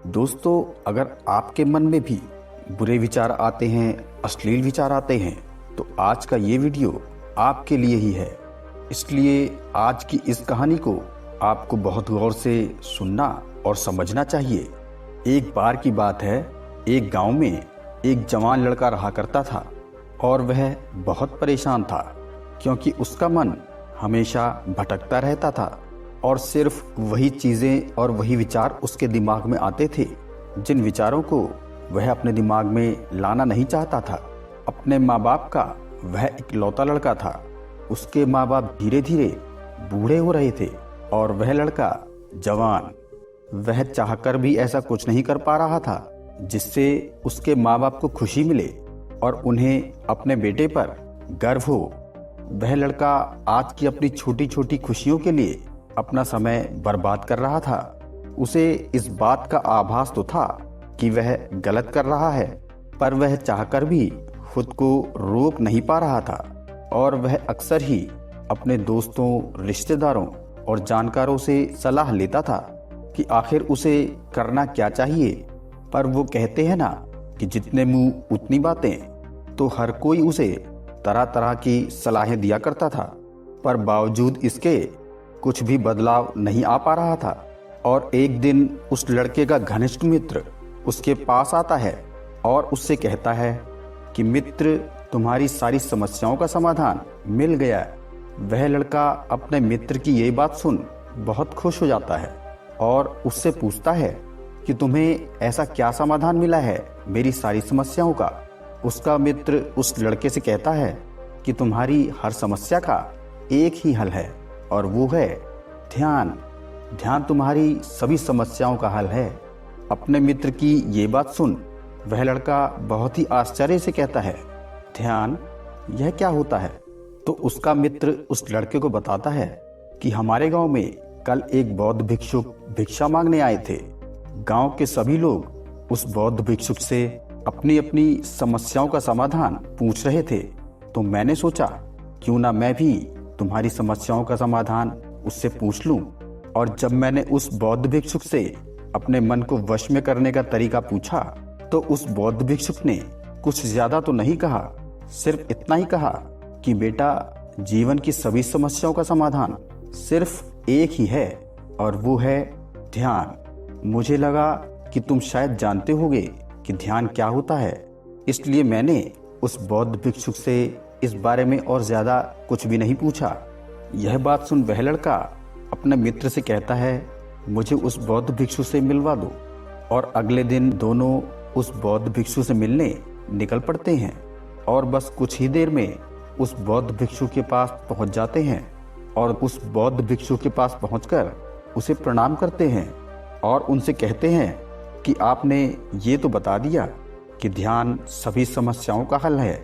दोस्तों, अगर आपके मन में भी बुरे विचार आते हैं, अश्लील विचार आते हैं, तो आज का ये वीडियो आपके लिए ही है। इसलिए आज की इस कहानी को आपको बहुत गौर से सुनना और समझना चाहिए। एक बार की बात है, एक गांव में एक जवान लड़का रहा करता था और वह बहुत परेशान था क्योंकि उसका मन हमेशा भटकता रहता था और सिर्फ वही चीज़ें और वही विचार उसके दिमाग में आते थे जिन विचारों को वह अपने दिमाग में लाना नहीं चाहता था। अपने माँ बाप का वह इकलौता लड़का था। उसके माँ बाप धीरे धीरे बूढ़े हो रहे थे और वह लड़का जवान। वह चाहकर भी ऐसा कुछ नहीं कर पा रहा था जिससे उसके माँ बाप को खुशी मिले और उन्हें अपने बेटे पर गर्व हो। वह लड़का आज की अपनी छोटी छोटी खुशियों के लिए अपना समय बर्बाद कर रहा था। उसे इस बात का आभास तो था कि वह गलत कर रहा है, पर वह चाहकर भी खुद को रोक नहीं पा रहा था और वह अक्सर ही अपने दोस्तों, रिश्तेदारों और जानकारों से सलाह लेता था कि आखिर उसे करना क्या चाहिए। पर वो कहते हैं ना कि जितने मुंह उतनी बातें, तो हर कोई उसे तरह तरह की सलाहें दिया करता था, पर बावजूद इसके कुछ भी बदलाव नहीं आ पा रहा था। और एक दिन उस लड़के का घनिष्ठ मित्र उसके पास आता है और उससे कहता है कि मित्र, तुम्हारी सारी समस्याओं का समाधान मिल गया है। वह लड़का अपने मित्र की ये बात सुन बहुत खुश हो जाता है और उससे पूछता है कि तुम्हें ऐसा क्या समाधान मिला है मेरी सारी समस्याओं का। उसका मित्र उस लड़के से कहता है कि तुम्हारी हर समस्या का एक ही हल है और वो है ध्यान। ध्यान तुम्हारी सभी समस्याओं का हल है। अपने मित्र की ये बात सुन वह लड़का बहुत ही आश्चर्य से कहता है, ध्यान, यह क्या होता है? तो उसका मित्र उस लड़के को बताता है कि हमारे गांव में कल एक बौद्ध भिक्षुक भिक्षा मांगने आए थे। गांव के सभी लोग उस बौद्ध भिक्षुक से अपनी अपनी समस्याओं का समाधान पूछ रहे थे, तो मैंने सोचा क्यों ना मैं भी तुम्हारी समस्याओं का समाधान उससे पूछ लूं। और जब मैंने उस बौद्ध भिक्षुक से अपने मन को वश में करने का तरीका पूछा, तो उस बौद्ध भिक्षुक ने कुछ ज्यादा तो नहीं कहा, सिर्फ इतना ही कहा कि बेटा, जीवन की सभी समस्याओं का समाधान सिर्फ एक ही है और वो है ध्यान। मुझे लगा कि तुम शायद जानते होगे कि ध्यान क्या होता है, इसलिए मैंने उस बौद्ध भिक्षुक से इस बारे में और ज्यादा कुछ भी नहीं पूछा। यह बात सुन वह लड़का अपने मित्र से कहता है, मुझे उस बौद्ध भिक्षु से मिलवा दो। और अगले दिन दोनों उस बौद्ध भिक्षु से मिलने निकल पड़ते हैं और बस कुछ ही देर में उस बौद्ध भिक्षु के पास पहुंच जाते हैं और उस बौद्ध भिक्षु के पास पहुंचकर उसे प्रणाम करते हैं और उनसे कहते हैं कि आपने ये तो बता दिया कि ध्यान सभी समस्याओं का हल है,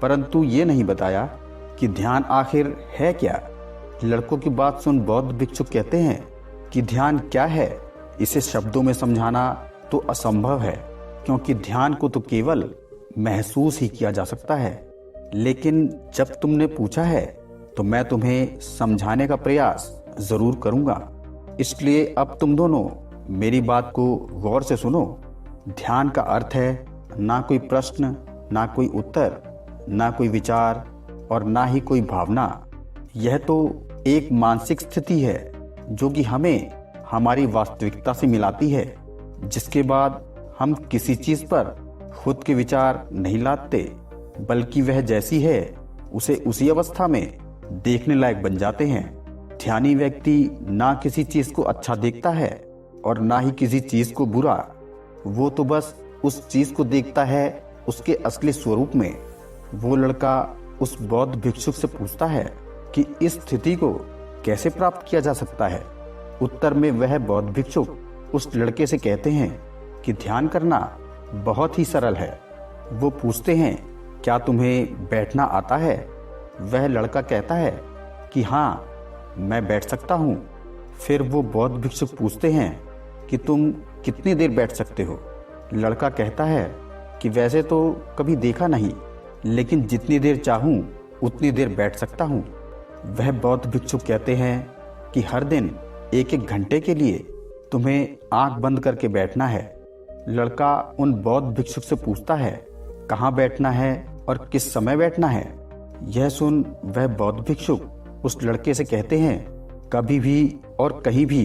परंतु ये नहीं बताया कि ध्यान आखिर है क्या। लड़कों की बात सुन बौद्ध भिक्षुक कहते हैं कि ध्यान क्या है, इसे शब्दों में समझाना तो असंभव है, क्योंकि ध्यान को तो केवल महसूस ही किया जा सकता है। लेकिन जब तुमने पूछा है तो मैं तुम्हें समझाने का प्रयास जरूर करूंगा। इसलिए अब तुम दोनों मेरी बात को गौर से सुनो। ध्यान का अर्थ है ना कोई प्रश्न, ना कोई उत्तर, ना कोई विचार और ना ही कोई भावना। यह तो एक मानसिक स्थिति है जो कि हमें हमारी वास्तविकता से मिलाती है, जिसके बाद हम किसी चीज पर खुद के विचार नहीं लाते, बल्कि वह जैसी है उसे उसी अवस्था में देखने लायक बन जाते हैं। ध्यानी व्यक्ति ना किसी चीज को अच्छा देखता है और ना ही किसी चीज को बुरा। वो तो बस उस चीज को देखता है उसके असली स्वरूप में। वो लड़का उस बौद्ध भिक्षुक से पूछता है कि इस स्थिति को कैसे प्राप्त किया जा सकता है। उत्तर में वह बौद्ध भिक्षुक उस लड़के से कहते हैं कि ध्यान करना बहुत ही सरल है। वो पूछते हैं, क्या तुम्हें बैठना आता है? वह लड़का कहता है कि हाँ, मैं बैठ सकता हूँ। फिर वो बौद्ध भिक्षुक पूछते हैं कि तुम कितनी देर बैठ सकते हो? लड़का कहता है कि वैसे तो कभी देखा नहीं, लेकिन जितनी देर चाहूँ उतनी देर बैठ सकता हूँ। वह बौद्ध भिक्षुक कहते हैं कि हर दिन एक एक घंटे के लिए तुम्हें आंख बंद करके बैठना है लड़का उन बौद्ध भिक्षुक से पूछता है कहाँ बैठना है और किस समय बैठना है। यह सुन वह बौद्ध भिक्षुक उस लड़के से कहते हैं कभी भी और कहीं भी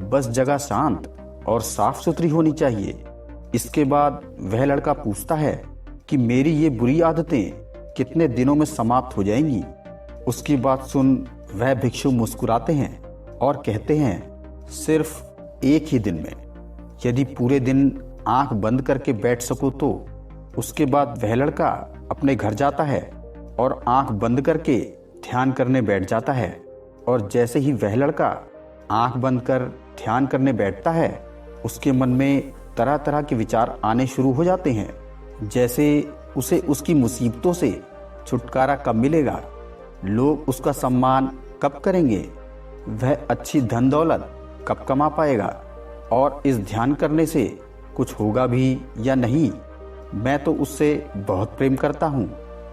बस जगह शांत और साफ सुथरी होनी चाहिए। इसके बाद वह लड़का पूछता है कि मेरी ये बुरी आदतें कितने दिनों में समाप्त हो जाएंगी। उसकी बात सुन वह भिक्षु मुस्कुराते हैं और कहते हैं सिर्फ एक ही दिन में। यदि पूरे दिन आंख बंद करके बैठ सको तो। उसके बाद वह लड़का अपने घर जाता है और आंख बंद करके ध्यान करने बैठ जाता है। और जैसे ही वह लड़का आंख बंद कर ध्यान करने बैठता है, उसके मन में तरह तरह के विचार आने शुरू हो जाते हैं। जैसे उसे उसकी मुसीबतों से छुटकारा कब मिलेगा, लोग उसका सम्मान कब करेंगे, वह अच्छी धन दौलत कब कमा पाएगा, और इस ध्यान करने से कुछ होगा भी या नहीं। मैं तो उससे बहुत प्रेम करता हूँ,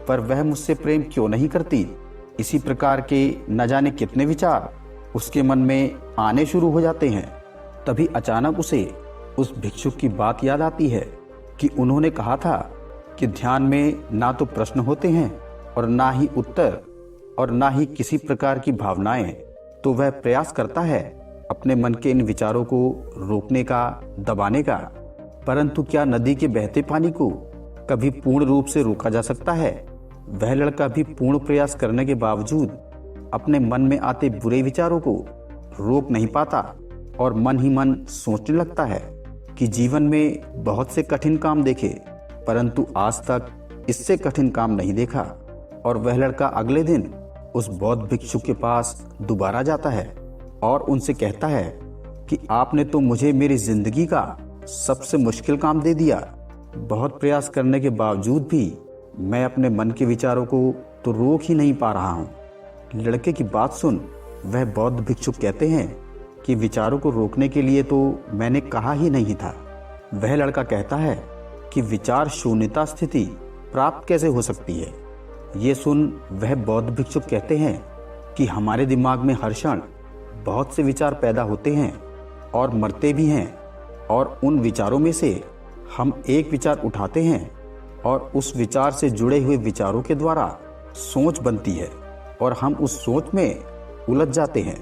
पर वह मुझसे प्रेम क्यों नहीं करती। इसी प्रकार के न जाने कितने विचार उसके मन में आने शुरू हो जाते हैं। तभी अचानक उसे उस भिक्षुक की बात याद आती है कि उन्होंने कहा था कि ध्यान में ना तो प्रश्न होते हैं और ना ही उत्तर और ना ही किसी प्रकार की भावनाएं। तो वह प्रयास करता है अपने मन के इन विचारों को रोकने का, दबाने का। परंतु क्या नदी के बहते पानी को कभी पूर्ण रूप से रोका जा सकता है। वह लड़का भी पूर्ण प्रयास करने के बावजूद अपने मन में आते बुरे विचारों को रोक नहीं पाता और मन ही मन सोचने लगता है कि जीवन में बहुत से कठिन काम देखे, परंतु आज तक इससे कठिन काम नहीं देखा। और वह लड़का अगले दिन उस बौद्ध भिक्षु के पास दोबारा जाता है और उनसे कहता है कि आपने तो मुझे मेरी जिंदगी का सबसे मुश्किल काम दे दिया। बहुत प्रयास करने के बावजूद भी मैं अपने मन के विचारों को तो रोक ही नहीं पा रहा हूँ। लड़के की बात सुन वह बौद्ध भिक्षुक कहते हैं कि विचारों को रोकने के लिए तो मैंने कहा ही नहीं था। वह लड़का कहता है कि विचार शून्यता स्थिति प्राप्त कैसे हो सकती है। ये सुन वह बौद्ध भिक्षुक कहते हैं कि हमारे दिमाग में हर क्षण बहुत से विचार पैदा होते हैं और मरते भी हैं, और उन विचारों में से हम एक विचार उठाते हैं और उस विचार से जुड़े हुए विचारों के द्वारा सोच बनती है, और हम उस सोच में उलझ जाते हैं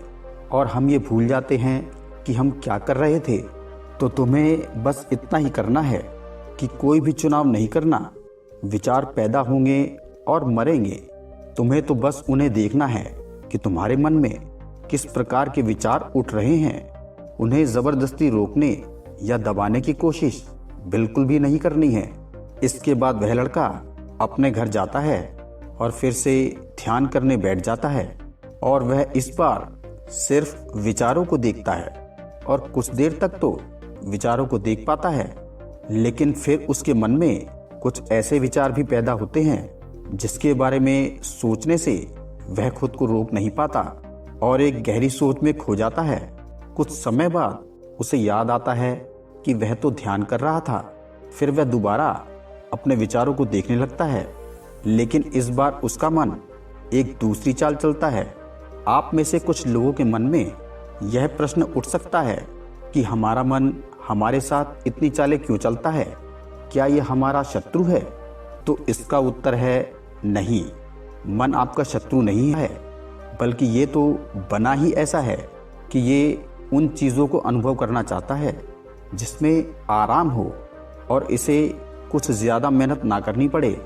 और हम ये भूल जाते हैं कि हम क्या कर रहे थे। तो तुम्हें बस इतना ही करना है कि कोई भी चुनाव नहीं करना। विचार पैदा होंगे और मरेंगे, तुम्हें तो बस उन्हें देखना है कि तुम्हारे मन में किस प्रकार के विचार उठ रहे हैं। उन्हें जबरदस्ती रोकने या दबाने की कोशिश बिल्कुल भी नहीं करनी है। इसके बाद वह लड़का अपने घर जाता है और फिर से ध्यान करने बैठ जाता है, और वह इस बार सिर्फ विचारों को देखता है और कुछ देर तक तो विचारों को देख पाता है, लेकिन फिर उसके मन में कुछ ऐसे विचार भी पैदा होते हैं जिसके बारे में सोचने से वह खुद को रोक नहीं पाता और एक गहरी सोच में खो जाता है। कुछ समय बाद उसे याद आता है कि वह तो ध्यान कर रहा था। फिर वह दोबारा अपने विचारों को देखने लगता है, लेकिन इस बार उसका मन एक दूसरी चाल चलता है। आप में से कुछ लोगों के मन में यह प्रश्न उठ सकता है कि हमारा मन हमारे साथ इतनी चालें क्यों चलता है, क्या यह हमारा शत्रु है? तो इसका उत्तर है नहीं, मन आपका शत्रु नहीं है, बल्कि ये तो बना ही ऐसा है कि ये उन चीज़ों को अनुभव करना चाहता है जिसमें आराम हो और इसे कुछ ज़्यादा मेहनत ना करनी पड़े।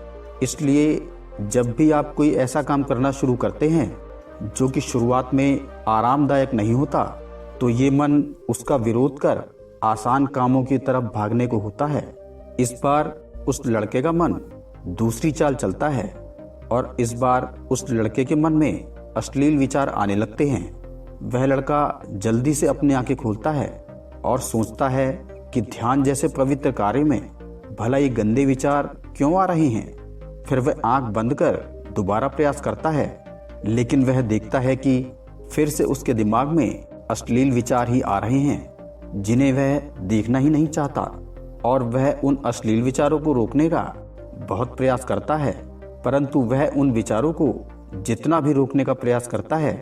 इसलिए जब भी आप कोई ऐसा काम करना शुरू करते हैं जो कि शुरुआत में आरामदायक नहीं होता, तो ये मन उसका विरोध कर आसान कामों की तरफ भागने को होता है। इस बार उस लड़के का मन दूसरी चाल चलता है और इस बार उस लड़के के मन में अश्लील विचार आने लगते हैं। वह लड़का जल्दी से अपनी आंखें खोलता है और सोचता है कि ध्यान जैसे पवित्र कार्य में भला ये गंदे विचार क्यों आ रहे हैं। फिर वह आंख बंद कर दोबारा प्रयास करता है, लेकिन वह देखता है कि फिर से उसके दिमाग में अश्लील विचार ही आ रहे हैं जिन्हें वह देखना ही नहीं चाहता, और वह उन अश्लील विचारों को रोकने का बहुत प्रयास करता है। परंतु वह उन विचारों को जितना भी रोकने का प्रयास करता है,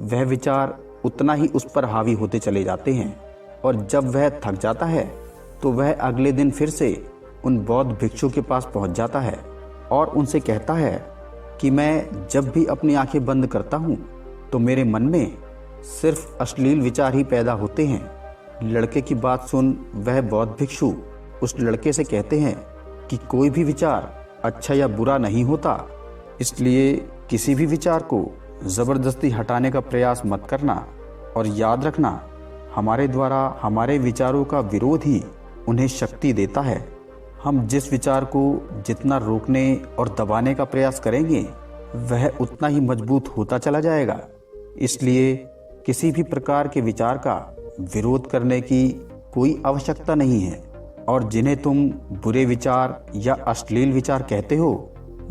वह विचार उतना ही उस पर हावी होते चले जाते हैं, और जब वह थक जाता है तो वह अगले दिन फिर से उन बौद्ध भिक्षु के पास पहुंच जाता है और उनसे कहता है कि मैं जब भी अपनी आंखें बंद करता हूं तो मेरे मन में सिर्फ अश्लील विचार ही पैदा होते हैं। लड़के की बात सुन वह बौद्ध भिक्षु उस लड़के से कहते हैं कि कोई भी विचार अच्छा या बुरा नहीं होता, इसलिए किसी भी विचार को ज़बरदस्ती हटाने का प्रयास मत करना। और याद रखना, हमारे द्वारा हमारे विचारों का विरोध ही उन्हें शक्ति देता है। हम जिस विचार को जितना रोकने और दबाने का प्रयास करेंगे वह उतना ही मजबूत होता चला जाएगा। इसलिए किसी भी प्रकार के विचार का विरोध करने की कोई आवश्यकता नहीं है। और जिन्हें तुम बुरे विचार या अश्लील विचार कहते हो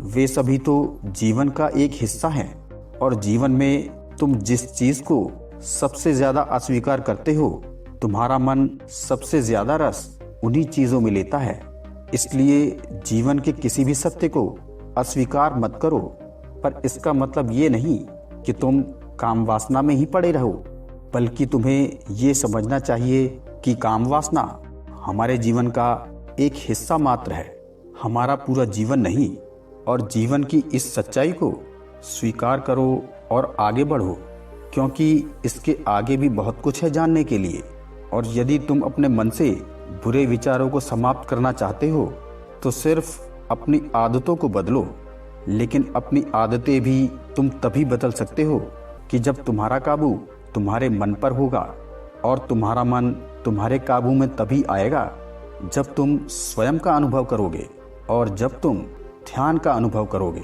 वे सभी तो जीवन का एक हिस्सा हैं। और जीवन में तुम जिस चीज को सबसे ज्यादा अस्वीकार करते हो, तुम्हारा मन सबसे ज्यादा रस उन्हीं चीजों में लेता है। इसलिए जीवन के किसी भी सत्य को अस्वीकार मत करो, पर इसका मतलब ये नहीं कि तुम काम वासना में ही पड़े रहो, बल्कि तुम्हें ये समझना चाहिए कि काम वासना हमारे जीवन का एक हिस्सा मात्र है, हमारा पूरा जीवन नहीं। और जीवन की इस सच्चाई को स्वीकार करो और आगे बढ़ो, क्योंकि इसके आगे भी बहुत कुछ है जानने के लिए। और यदि तुम अपने मन से बुरे विचारों को समाप्त करना चाहते हो तो सिर्फ अपनी आदतों को बदलो। लेकिन अपनी आदतें भी तुम तभी बदल सकते हो कि जब तुम्हारा काबू तुम्हारे मन पर होगा। और तुम्हारा मन तुम्हारे काबू में तभी आएगा जब तुम स्वयं का अनुभव करोगे और जब तुम ध्यान का अनुभव करोगे।